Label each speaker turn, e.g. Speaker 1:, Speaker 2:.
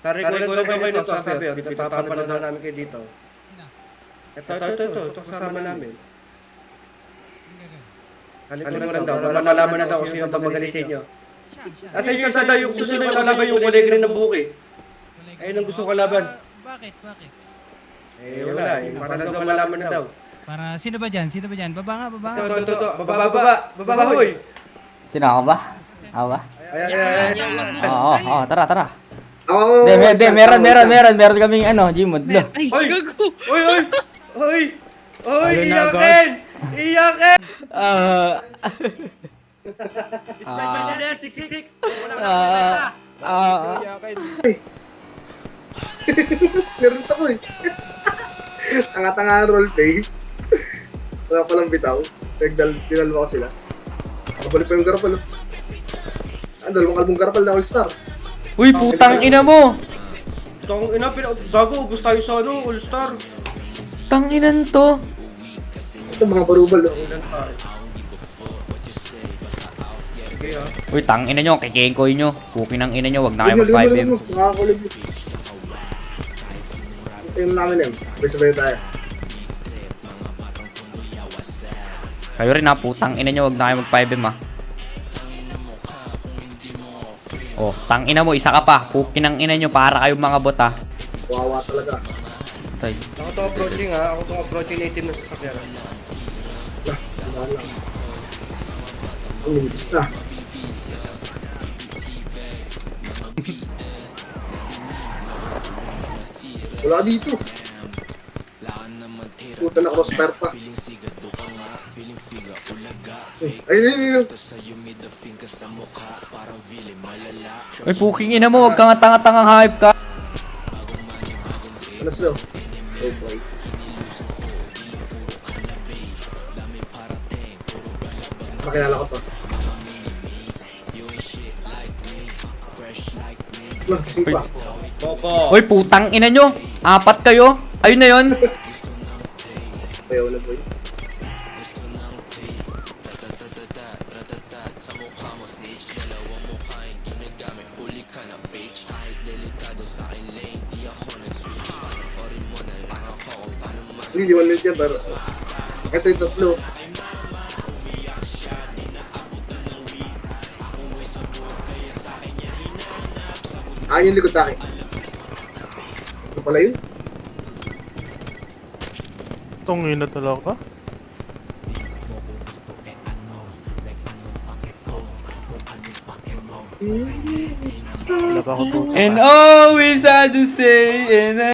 Speaker 1: Tarikulan ko kayo nito, sabi, pinapapanood daw namin kayo dito. Ito, kasama namin. Kalikulan daw, para malaman na daw kung sino ba magaling sa inyo. Asa yung isa daw, yung susunod ko kalaban yung kulay green ng buki. Ayun ang gusto ko laban.
Speaker 2: Bakit?
Speaker 1: Wala eh, para daw malaman na daw.
Speaker 2: Para, sino ba dyan? Baba nga.
Speaker 1: Ito, baba, hoy!
Speaker 3: Sino ako ba? Ako ba?
Speaker 1: Ayan.
Speaker 3: Oo, tara.
Speaker 4: Oo.
Speaker 3: Hindi, meron kaming Gmod. Lo.
Speaker 1: Hoy! Hoy, iyakin! Sniper na yan, 666! Wala ka
Speaker 4: Meron ako eh. Tanga-tanga roleplay. Wala palang bitaw. Dinalwa ko sila. Nakabalik pa yung garapal. Dalawang kalbong garapal na all-star.
Speaker 3: Uy, putang ina mo!
Speaker 1: Tong ina, gago, ubus tayo sa all-star.
Speaker 3: Tanginan to.
Speaker 4: Ito mga barubal.
Speaker 1: Sige ha.
Speaker 3: Uy, tangina nyo, kikengkoy nyo. Pukin ng ina nyo, wag na kayo mag-5M.
Speaker 4: Nakakakulig. Ito yung namin eh. Sabay tayo.
Speaker 3: Kayo rin ha, putang ina nyo, wag na kayo mag-5M ha. Oh, tangina mo, isa ka pa. Pukin ng ina nyo para kayong mga bot ha.
Speaker 4: Wawa talaga.
Speaker 3: Tay.
Speaker 1: Ako to approaching ha, ako to approaching native na sasakyan.
Speaker 4: Wala. Ang linis na. Wala dito. Puta na crossfire pa. Ayun.
Speaker 3: Uy, puking ina mo, wag ka nga tanga-tangang hype ka.
Speaker 4: Ano sila? Oh boy. Makilala ko pa. Lasing pa.
Speaker 1: Boko!
Speaker 3: Uy, putang ina nyo. 4 kayo. Ayun na yun.
Speaker 4: Ayaw na boy. Hindi man yan, pero ito yung tatlo. Yung likod takin. Ito pala yun.
Speaker 5: Tungin na talaga. Wala pa ako to.
Speaker 3: And always had to stay in a